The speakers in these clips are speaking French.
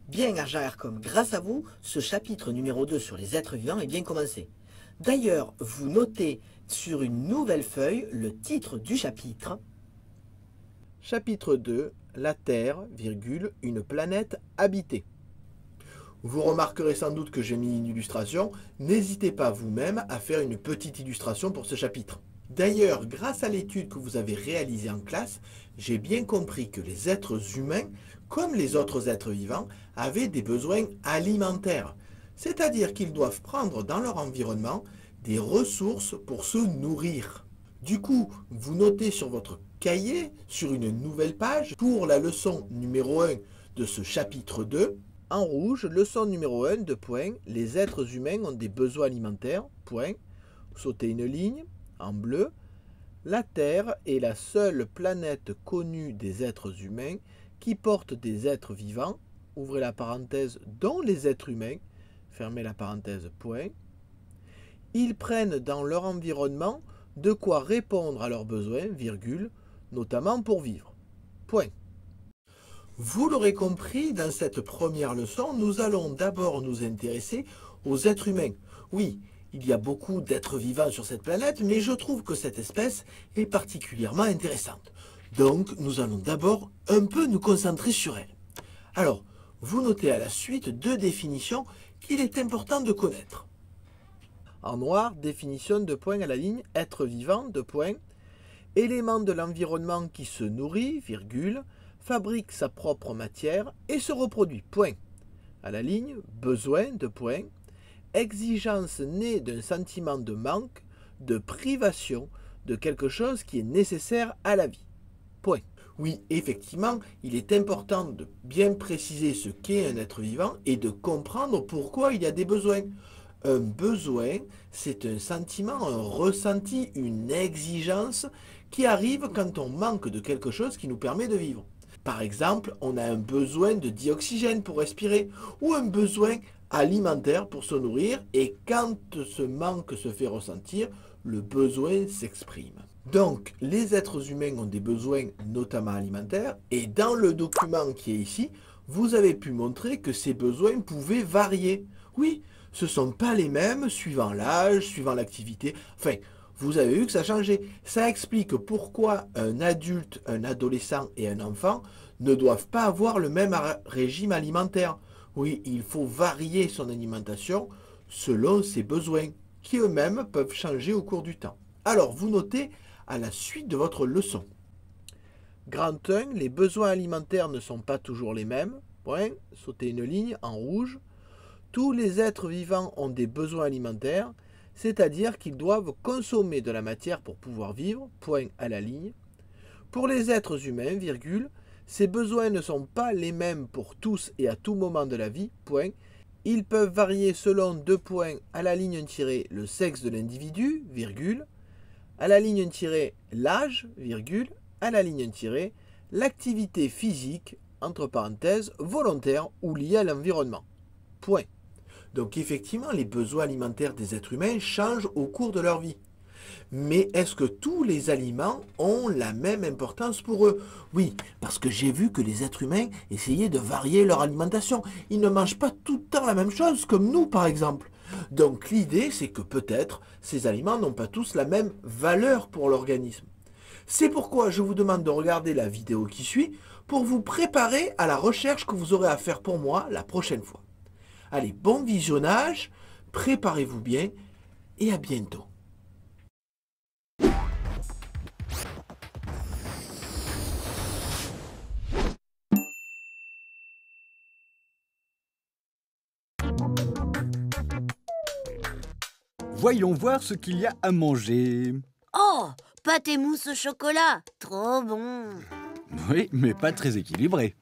Bien, Argent Aircom, grâce à vous, ce chapitre numéro 2 sur les êtres vivants est bien commencé. D'ailleurs, vous notez sur une nouvelle feuille le titre du chapitre. Chapitre 2, la Terre, virgule, une planète habitée. Vous remarquerez sans doute que j'ai mis une illustration. N'hésitez pas vous-même à faire une petite illustration pour ce chapitre. D'ailleurs, grâce à l'étude que vous avez réalisée en classe, j'ai bien compris que les êtres humains, comme les autres êtres vivants, avaient des besoins alimentaires. C'est-à-dire qu'ils doivent prendre dans leur environnement des ressources pour se nourrir. Du coup, vous notez sur votre cahier, sur une nouvelle page, pour la leçon numéro 1 de ce chapitre 2, en rouge, leçon numéro 1, de point, les êtres humains ont des besoins alimentaires, point, sautez une ligne, en bleu, la Terre est la seule planète connue des êtres humains qui porte des êtres vivants, ouvrez la parenthèse, dont les êtres humains, fermez la parenthèse, point. Ils prennent dans leur environnement de quoi répondre à leurs besoins, virgule, notamment pour vivre. Point. Vous l'aurez compris, dans cette première leçon, nous allons d'abord nous intéresser aux êtres humains. Oui, il y a beaucoup d'êtres vivants sur cette planète, mais je trouve que cette espèce est particulièrement intéressante. Donc, nous allons d'abord un peu nous concentrer sur elle. Alors, vous notez à la suite deux définitions qu'il est important de connaître. En noir, définition de point à la ligne, être vivant, de point, élément de l'environnement qui se nourrit, virgule, fabrique sa propre matière et se reproduit, point. À la ligne, besoin, de point, exigence née d'un sentiment de manque, de privation, de quelque chose qui est nécessaire à la vie. Point. Oui, effectivement, il est important de bien préciser ce qu'est un être vivant et de comprendre pourquoi il y a des besoins. Un besoin, c'est un sentiment, un ressenti, une exigence qui arrive quand on manque de quelque chose qui nous permet de vivre. Par exemple, on a un besoin de dioxygène pour respirer ou un besoin alimentaire pour se nourrir et quand ce manque se fait ressentir, le besoin s'exprime. Donc, les êtres humains ont des besoins notamment alimentaires et dans le document qui est ici, vous avez pu montrer que ces besoins pouvaient varier. Oui, ce ne sont pas les mêmes suivant l'âge, suivant l'activité, enfin, vous avez vu que ça changeait. Ça explique pourquoi un adulte, un adolescent et un enfant ne doivent pas avoir le même régime alimentaire. Oui, il faut varier son alimentation selon ses besoins, qui eux-mêmes peuvent changer au cours du temps. Alors, vous notez à la suite de votre leçon. Grand 1, les besoins alimentaires ne sont pas toujours les mêmes. Point, sautez une ligne en rouge. Tous les êtres vivants ont des besoins alimentaires, c'est-à-dire qu'ils doivent consommer de la matière pour pouvoir vivre, point à la ligne. Pour les êtres humains, virgule, ces besoins ne sont pas les mêmes pour tous et à tout moment de la vie, point. Ils peuvent varier selon deux points à la ligne tirée le sexe de l'individu, virgule, à la ligne tirée l'âge, virgule, à la ligne tirée l'activité physique, entre parenthèses, volontaire ou liée à l'environnement, point. Donc effectivement, les besoins alimentaires des êtres humains changent au cours de leur vie. Mais est-ce que tous les aliments ont la même importance pour eux? Oui, parce que j'ai vu que les êtres humains essayaient de varier leur alimentation. Ils ne mangent pas tout le temps la même chose, comme nous par exemple. Donc l'idée, c'est que peut-être ces aliments n'ont pas tous la même valeur pour l'organisme. C'est pourquoi je vous demande de regarder la vidéo qui suit pour vous préparer à la recherche que vous aurez à faire pour moi la prochaine fois. Allez, bon visionnage, préparez-vous bien et à bientôt. Voyons voir ce qu'il y a à manger. Oh, pâte et mousse au chocolat, trop bon. Oui, mais pas très équilibré.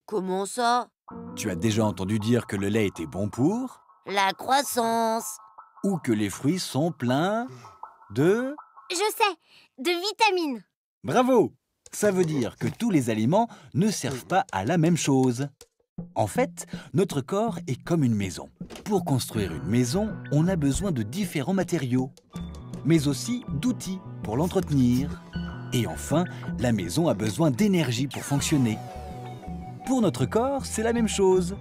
Comment ça? Tu as déjà entendu dire que le lait était bon pour, La croissance. ou que les fruits sont pleins de... Je sais, de vitamines. Bravo! Ça veut dire que tous les aliments ne servent pas à la même chose. En fait, notre corps est comme une maison. Pour construire une maison, on a besoin de différents matériaux, mais aussi d'outils pour l'entretenir. Et enfin, la maison a besoin d'énergie pour fonctionner. Pour notre corps, c'est la même chose.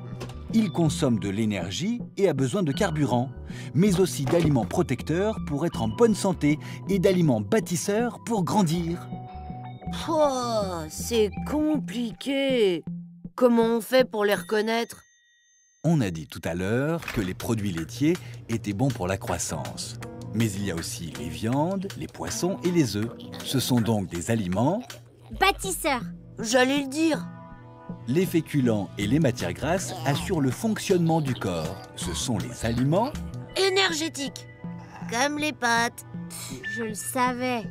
Il consomme de l'énergie et a besoin de carburant, mais aussi d'aliments protecteurs pour être en bonne santé et d'aliments bâtisseurs pour grandir. Oh, c'est compliqué. Comment on fait pour les reconnaître? On a dit tout à l'heure que les produits laitiers étaient bons pour la croissance. Mais il y a aussi les viandes, les poissons et les œufs. Ce sont donc des aliments. Bâtisseur. J'allais le dire. Les féculents et les matières grasses assurent le fonctionnement du corps. Ce sont les aliments. Énergétique. Comme les pâtes. Je le savais.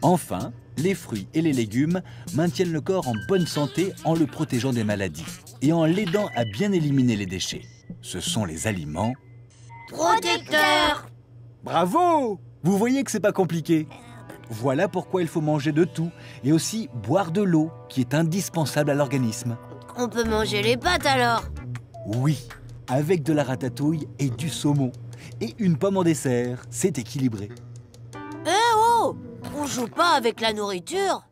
Enfin, les fruits et les légumes maintiennent le corps en bonne santé en le protégeant des maladies et en l'aidant à bien éliminer les déchets. Ce sont les aliments. Protecteur. Bravo! Vous voyez que c'est pas compliqué. Voilà pourquoi il faut manger de tout et aussi boire de l'eau qui est indispensable à l'organisme. On peut manger les pâtes alors? Oui, avec de la ratatouille et du saumon. Et une pomme en dessert, c'est équilibré. Eh oh! On joue pas avec la nourriture?